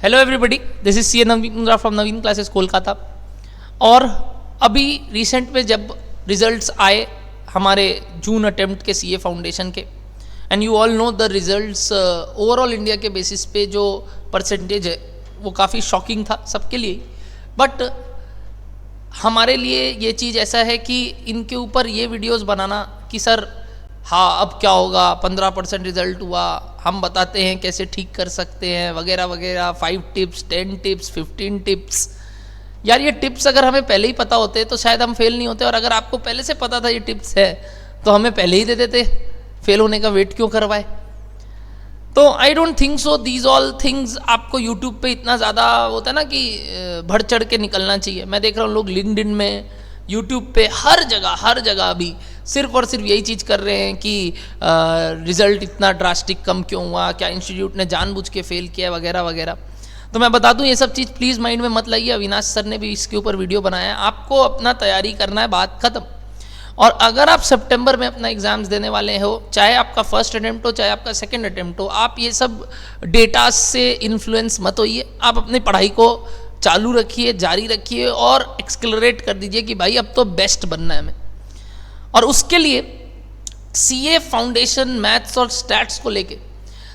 Hello everybody, this is C Naveen Mundra from Naveen classes Kolkata. और अभी recent में जब रिजल्ट्स आए हमारे जून अटेम्प्ट के सीए फाउंडेशन के, and you all know the results overall India के बेसिस पे जो परसेंटेज है वो काफ़ी शॉकिंग था सबके लिए। बट हमारे लिए ये चीज़ ऐसा है कि इनके ऊपर ये वीडियोस बनाना कि सर हाँ अब क्या होगा, 15% रिजल्ट हुआ, हम बताते हैं कैसे ठीक कर सकते हैं वगैरह वगैरह, 5 टिप्स, 10 टिप्स, 15 टिप्स। यार ये टिप्स अगर हमें पहले ही पता होते तो शायद हम फेल नहीं होते, और अगर आपको पहले से पता था ये टिप्स है तो हमें पहले ही दे देते, फेल होने का वेट क्यों करवाए। तो I don't think so these all things आपको यूट्यूब पे इतना ज़्यादा होता है ना कि बढ़ चढ़ के निकलना चाहिए। मैं देख रहा हूँ लोग लिंक्डइन में, यूट्यूब पे, हर जगह अभी सिर्फ और सिर्फ यही चीज़ कर रहे हैं कि रिज़ल्ट इतना ड्रास्टिक कम क्यों हुआ, क्या इंस्टीट्यूट ने जानबूझ के फेल किया वगैरह वगैरह। तो मैं बता दूं ये सब चीज़ प्लीज़ माइंड में मत लाइए। अविनाश सर ने भी इसके ऊपर वीडियो बनाया है, आपको अपना तैयारी करना है, बात खत्म। और अगर आप सितंबर में अपना एग्जाम्स देने वाले हो, चाहे आपका फर्स्ट अटेम्प्ट हो चाहे आपका सेकंड अटेम्प्ट हो, आप ये सब डेटा से इन्फ्लुएंस मत होइए। आप अपनी पढ़ाई को चालू रखिए, जारी रखिए और एक्सक्लरेट कर दीजिए कि भाई अब तो बेस्ट बनना है हमें। और उसके लिए सीए फाउंडेशन मैथ्स और स्टैट्स को लेके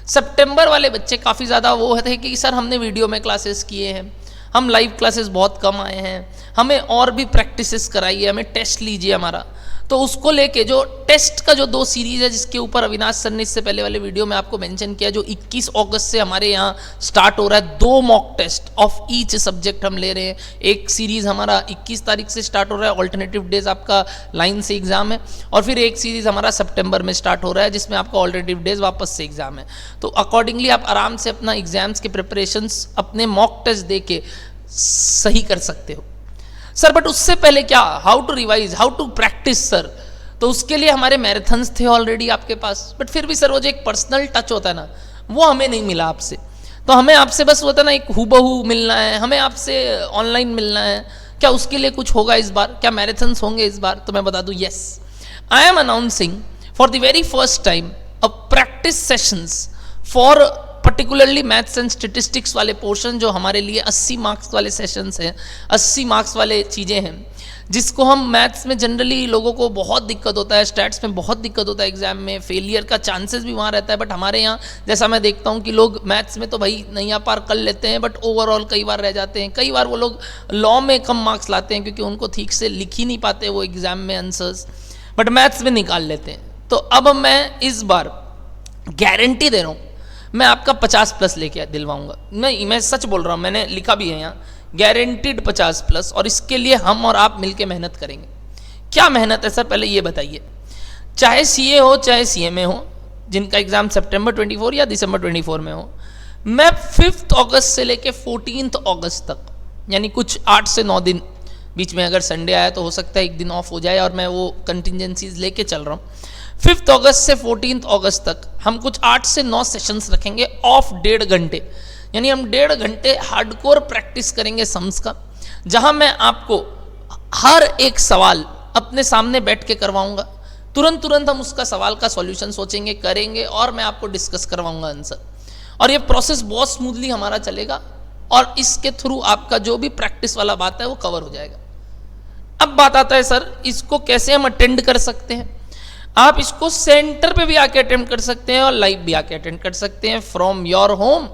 सितंबर वाले बच्चे काफ़ी ज़्यादा वो थे कि सर हमने वीडियो में क्लासेस किए हैं, हम लाइव क्लासेस बहुत कम आए हैं, हमें और भी प्रैक्टिसेस कराइए, हमें टेस्ट लीजिए हमारा। तो उसको लेके जो टेस्ट का जो 2 सीरीज़ है जिसके ऊपर अविनाश सर ने इससे पहले वाले वीडियो में आपको मेंशन किया, जो 21 अगस्त से हमारे यहाँ स्टार्ट हो रहा है, 2 mock test of each subject हम ले रहे हैं। एक सीरीज़ हमारा 21 तारीख से स्टार्ट हो रहा है, ऑल्टरनेटिव डेज आपका लाइन से एग्ज़ाम है, और फिर एक सीरीज़ हमारा सितंबर में स्टार्ट हो रहा है जिसमें आपका ऑल्टरनेटिव डेज वापस से एग्ज़ाम है। तो अकॉर्डिंगली आप आराम से अपना एग्जाम्स के प्रिपरेशंस अपने मॉक टेस्ट दे के सही कर सकते हो। सर बट उससे पहले क्या, how to revise, how to practise sir? तो उसके लिए हमारे मैराथन्स थे ऑलरेडी आपके पास, बट फिर भी सर वो जो एक पर्सनल टच होता है ना वो हमें नहीं मिला आपसे। तो हमें आपसे बस होता है ना एक हूबहू मिलना है, हमें आपसे ऑनलाइन मिलना है। क्या उसके लिए कुछ होगा इस बार? क्या मैराथन्स होंगे इस बार? तो मैं बता दूं, yes, I am announcing for the very first time a practice sessions for particularly maths and statistics वाले पोर्शन, जो हमारे लिए 80 मार्क्स वाले सेशंस हैं, 80 मार्क्स वाले चीज़ें हैं, जिसको हम मैथ्स में जनरली लोगों को बहुत दिक्कत होता है, स्टैट्स में बहुत दिक्कत होता है, एग्जाम में फेलियर का चांसेस भी वहाँ रहता है। बट हमारे यहाँ जैसा मैं देखता हूँ कि लोग मैथ्स में तो भाई नैया पार कर लेते हैं, बट ओवरऑल कई बार रह जाते हैं। कई बार वो लोग लॉ में कम मार्क्स लाते हैं क्योंकि उनको ठीक से लिख ही नहीं पाते वो एग्जाम में आंसर्स, बट मैथ्स में निकाल लेते हैं। तो अब मैं इस बार गारंटी दे रहा हूँ, मैं आपका 50+ लेके दिलवाऊंगा। मैं सच बोल रहा हूँ, मैंने लिखा भी है यहाँ, गारंटीड 50+। और इसके लिए हम और आप मिलके मेहनत करेंगे। क्या मेहनत है सर, पहले ये बताइए। चाहे सीए हो चाहे सीएमए हो, जिनका एग्जाम सितंबर 24 या दिसंबर 24 में हो, मैं 5 अगस्त से लेके 14 अगस्त तक, यानी कुछ 8 से 9 दिन, बीच में अगर संडे आया तो हो सकता है एक दिन ऑफ हो जाए, और मैं वो कंटिजेंसीज लेके चल रहा हूँ। 5 अगस्त से 14 अगस्त तक हम कुछ 8 से 9 सेशंस रखेंगे ऑफ 1.5 घंटे, यानी हम 1.5 घंटे हार्डकोर प्रैक्टिस करेंगे सम्स का, जहां मैं आपको हर एक सवाल अपने सामने बैठ के करवाऊंगा। तुरंत हम उसका सवाल का सॉल्यूशन सोचेंगे, करेंगे, और मैं आपको डिस्कस करवाऊंगा आंसर। और ये प्रोसेस बहुत स्मूथली हमारा चलेगा, और इसके थ्रू आपका जो भी प्रैक्टिस वाला बात है वो कवर हो जाएगा। अब बात आता है सर इसको कैसे हम अटेंड कर सकते हैं। आप इसको सेंटर पे भी आके अटेंड कर सकते हैं और लाइव भी आके अटेंड कर सकते हैं फ्रॉम योर होम,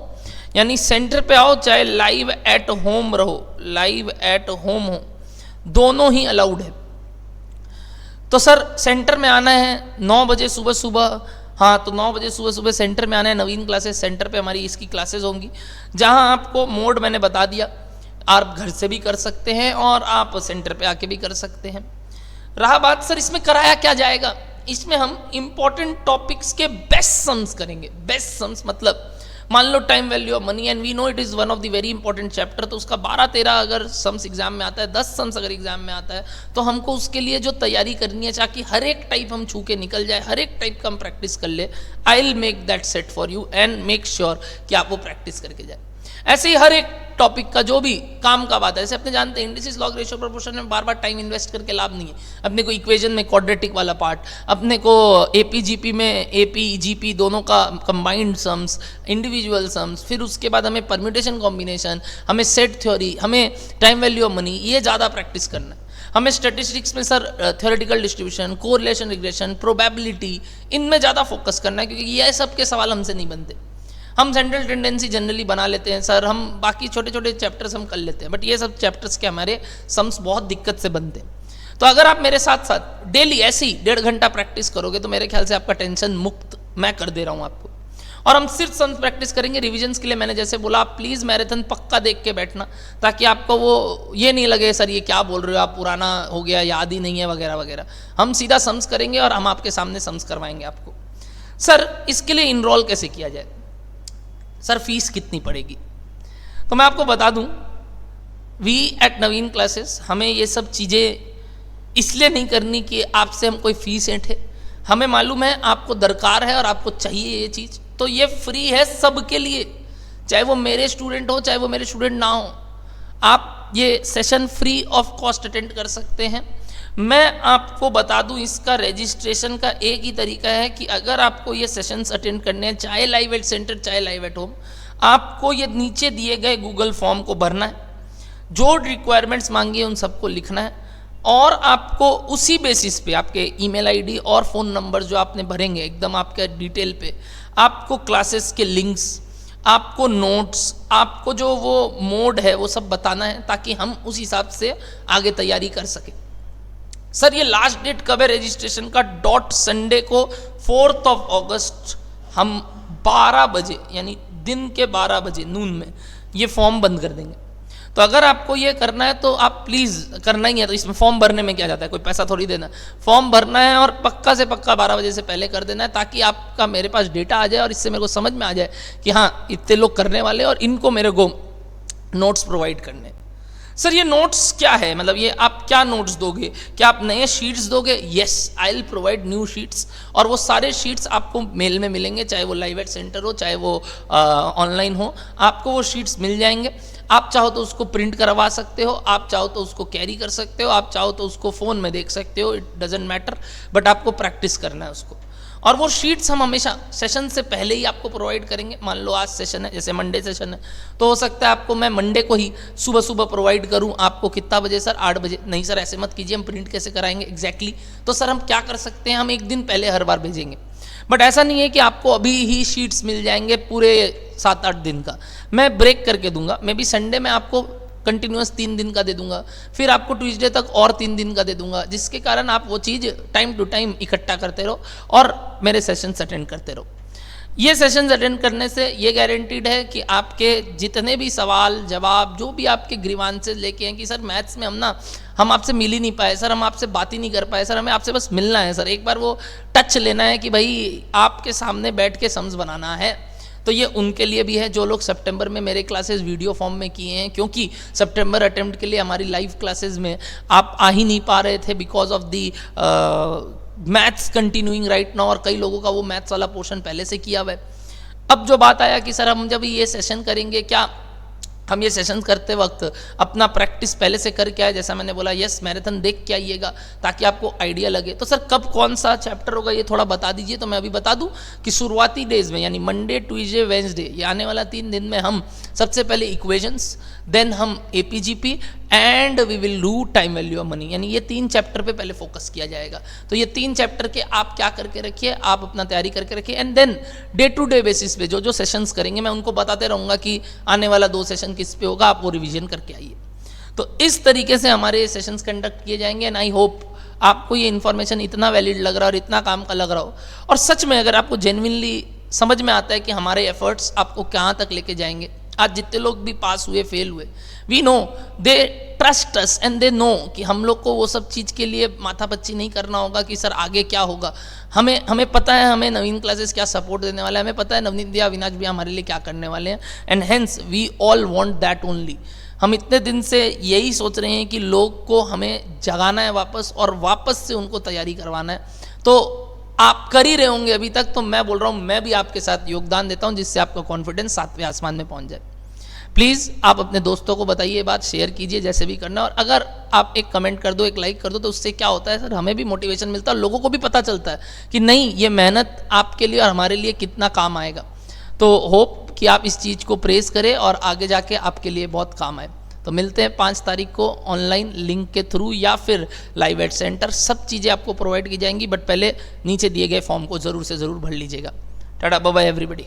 यानी सेंटर पे आओ चाहे लाइव एट होम रहो, लाइव एट होम हो, दोनों ही अलाउड है। तो सर सेंटर में आना है 9 बजे सुबह, हाँ तो 9 बजे सुबह सेंटर में आना है। नवीन क्लासेस सेंटर पे हमारी इसकी क्लासेस होंगी, जहां आपको मोड मैंने बता दिया, आप घर से भी कर सकते हैं और आप सेंटर पे आके भी कर सकते हैं। रहा बात सर इसमें कराया क्या जाएगा, इसमें हम इंपॉर्टेंट टॉपिक्स के बेस्ट सम्स करेंगे। बेस्ट सम्स मतलब मान लो time value of money, and we know it is one of the very important chapter, तो उसका 12-13 अगर सम्स एग्जाम में आता है, 10 सम्स अगर एग्जाम में आता है, तो हमको उसके लिए जो तैयारी करनी है, ताकि हर एक टाइप हम छू के निकल जाए, हर एक टाइप का हम प्रैक्टिस कर ले, I will make that set for you and make sure कि आप वो प्रैक्टिस करके जाए। ऐसे ही हर एक टॉपिक का जो भी काम का बात है, जैसे अपने जानते हैं इंडिसेस लॉग रेशियो प्रोपोर्शन में बार बार टाइम इन्वेस्ट करके लाभ नहीं है। अपने को इक्वेशन में क्वाड्रेटिक वाला पार्ट, अपने को एपीजीपी में एपीजीपी दोनों का कंबाइंड सम्स, इंडिविजुअल सम्स, फिर उसके बाद हमें परम्यूटेशन कॉम्बिनेशन, हमें सेट थ्योरी, हमें टाइम वैल्यू ऑफ मनी, ये ज़्यादा प्रैक्टिस करना है। हमें स्टैटिस्टिक्स में sir theoretical distribution, correlation regression, probability, इनमें ज़्यादा फोकस करना है, क्योंकि ये सब के सवाल हमसे नहीं बनते। हम सेंट्रल टेंडेंसी जनरली बना लेते हैं सर, हम बाकी छोटे छोटे चैप्टर्स हम कर लेते हैं, बट ये सब चैप्टर्स के हमारे सम्स बहुत दिक्कत से बनते हैं। तो अगर आप मेरे साथ साथ डेली ऐसी 1.5 घंटा प्रैक्टिस करोगे तो मेरे ख्याल से आपका टेंशन मुक्त मैं कर दे रहा हूँ आपको। और हम सिर्फ सम्स प्रैक्टिस करेंगे। रिविजन्स के लिए मैंने जैसे बोला, आप प्लीज़ मैराथन पक्का देख के बैठना, ताकि आपको वो ये नहीं लगे सर ये क्या बोल रहे हो आप, पुराना हो गया, याद ही नहीं है वगैरह वगैरह। हम सीधा सम्स करेंगे और हम आपके सामने सम्स करवाएंगे आपको। सर इसके लिए इनरोल कैसे किया जाए, सर फीस कितनी पड़ेगी? तो मैं आपको बता दूं, वी एट नवीन क्लासेस हमें ये सब चीज़ें इसलिए नहीं करनी कि आपसे हम कोई फीस ऐंठे। हमें मालूम है आपको दरकार है और आपको चाहिए ये चीज़, तो ये फ्री है सबके लिए, चाहे वो मेरे स्टूडेंट हो चाहे वो मेरे स्टूडेंट ना हो। आप ये session free of cost attend कर सकते हैं। मैं आपको बता दूं, इसका रजिस्ट्रेशन का एक ही तरीका है कि अगर आपको ये सेशंस अटेंड करने हैं, चाहे लाइव एट सेंटर चाहे लाइव एट होम, आपको ये नीचे दिए गए गूगल फॉर्म को भरना है, जो रिक्वायरमेंट्स मांगी है उन सबको लिखना है, और आपको उसी बेसिस पे आपके ईमेल आईडी और फ़ोन नंबर जो आपने भरेंगे एकदम आपके डिटेल पे, आपको क्लासेस के लिंक्स, आपको नोट्स, आपको जो वो मोड है वो सब बताना है, ताकि हम उस हिसाब से आगे तैयारी कर सकें। सर ये लास्ट डेट कब है रजिस्ट्रेशन का? डॉट संडे को 4 अगस्त हम 12 बजे, यानी दिन के 12 बजे नून में ये फॉर्म बंद कर देंगे। तो अगर आपको ये करना है तो आप प्लीज़, करना ही है तो इसमें फॉर्म भरने में क्या जाता है, कोई पैसा थोड़ी देना, फॉर्म भरना है और पक्का से पक्का 12 बजे से पहले कर देना है, ताकि आपका मेरे पास डेटा आ जाए और इससे मेरे को समझ में आ जाए कि हाँ इतने लोग करने वाले और इनको मेरे को नोट्स प्रोवाइड करने। सर ये नोट्स क्या है, मतलब ये आप क्या नोट्स दोगे? क्या आप नए शीट्स दोगे? Yes, I will provide new sheets, और वो सारे शीट्स आपको मेल में मिलेंगे, चाहे वो लाइव एट सेंटर हो चाहे वो ऑनलाइन हो, आपको वो शीट्स मिल जाएंगे। आप चाहो तो उसको प्रिंट करवा सकते हो, आप चाहो तो उसको कैरी कर सकते हो, आप चाहो तो उसको फ़ोन में देख सकते हो, इट डजेंट मैटर, बट आपको प्रैक्टिस करना है उसको। और वो शीट्स हम हमेशा सेशन से पहले ही आपको प्रोवाइड करेंगे। मान लो आज सेशन है, जैसे मंडे सेशन है, तो हो सकता है आपको मैं मंडे को ही सुबह सुबह प्रोवाइड करूं। आपको कितना बजे सर? 8 बजे। नहीं सर ऐसे मत कीजिए, हम प्रिंट कैसे कराएंगे एग्जैक्टली? तो सर हम क्या कर सकते हैं, हम एक दिन पहले हर बार भेजेंगे, बट ऐसा नहीं है कि आपको अभी ही शीट्स मिल जाएंगे पूरे 7-8 दिन का। मैं ब्रेक करके दूंगा, मे बी संडे में आपको कंटिन्यूस 3 दिन का दे दूंगा, फिर आपको ट्यूसडे तक और 3 दिन का दे दूंगा, जिसके कारण आप वो चीज़ टाइम टू टाइम इकट्ठा करते रहो और मेरे सेशंस अटेंड करते रहो। ये सेशंस अटेंड करने से ये गारंटीड है कि आपके जितने भी सवाल जवाब, जो भी आपके ग्रीवांसेस लेके हैं कि सर मैथ्स में हम आपसे मिल ही नहीं पाए सर, हम आपसे बात ही नहीं कर पाए सर, हमें आपसे बस मिलना है सर, एक बार वो टच लेना है कि भाई आपके सामने बैठ के सम्स बनाना है, तो ये उनके लिए भी है जो लोग सितंबर में मेरे क्लासेस वीडियो फॉर्म में किए हैं, क्योंकि सितंबर अटेम्प्ट के लिए हमारी लाइव क्लासेस में आप आ ही नहीं पा रहे थे because of the maths continuing right now, और कई लोगों का वो मैथ्स वाला पोर्शन पहले से किया हुआ है। अब जो बात आया कि सर हम जब ये सेशन करेंगे, क्या हम ये सेशन करते वक्त अपना प्रैक्टिस पहले से करके आए? जैसा मैंने बोला, यस मैराथन देख के आइएगा ताकि आपको आइडिया लगे। तो सर कब कौन सा चैप्टर होगा ये थोड़ा बता दीजिए। तो मैं अभी बता दूं कि शुरुआती डेज में, यानी मंडे ट्यूसडे वेंसडे, ये आने वाला 3 दिन में हम सबसे पहले इक्वेशंस, देन हम AP GP and we will do time value of money, यानी ये 3 चैप्टर पे पहले फोकस किया जाएगा। तो ये 3 चैप्टर के आप क्या करके रखिए, आप अपना तैयारी करके रखिए, and then day to day basis पे जो जो सेशंस करेंगे मैं उनको बताते रहूँगा कि आने वाला 2 सेशन किस पे होगा, आप वो रिविजन करके आइए। तो इस तरीके से हमारे ये सेशंस कंडक्ट किए जाएंगे, एंड आई होप आपको ये इन्फॉर्मेशन इतना वैलिड लग रहा हो और इतना काम का लग रहा हो, और सच में अगर आपको जेन्युइनली समझ में आता है कि हमारे एफर्ट्स आपको कहाँ तक लेके जाएंगे। आज जितने लोग भी पास हुए फेल हुए, we know they trust us and they know कि हम लोग को वो सब चीज़ के लिए माथापच्ची नहीं करना होगा कि सर आगे क्या होगा। हमें पता है हमें नवीन क्लासेस क्या सपोर्ट देने वाला है, हमें पता है नवनीत भैया अविनाश भैया हमारे लिए क्या करने वाले हैं, and hence we all want that only. हम इतने दिन से यही सोच रहे हैं कि लोग को हमें जगाना है वापस, और वापस से उनको तैयारी करवाना है। तो आप कर ही रहे होंगे अभी तक, तो मैं बोल रहा हूँ मैं भी आपके साथ योगदान देता हूँ, जिससे आपका कॉन्फिडेंस 7वें आसमान में पहुँच जाए। प्लीज़ आप अपने दोस्तों को बताइए, ये बात शेयर कीजिए जैसे भी करना, और अगर आप एक कमेंट कर दो, एक लाइक कर दो, तो उससे क्या होता है सर, हमें भी मोटिवेशन मिलता है और लोगों को भी पता चलता है कि नहीं, ये मेहनत आपके लिए और हमारे लिए कितना काम आएगा। तो होप कि आप इस चीज़ को प्रेस करें और आगे जाके आपके लिए बहुत काम आए। तो मिलते हैं 5 तारीख को ऑनलाइन लिंक के थ्रू या फिर लाइव एट सेंटर। सब चीज़ें आपको प्रोवाइड की जाएंगी, बट पहले नीचे दिए गए फॉर्म को ज़रूर से ज़रूर भर लीजिएगा। Tata, bye bye everybody.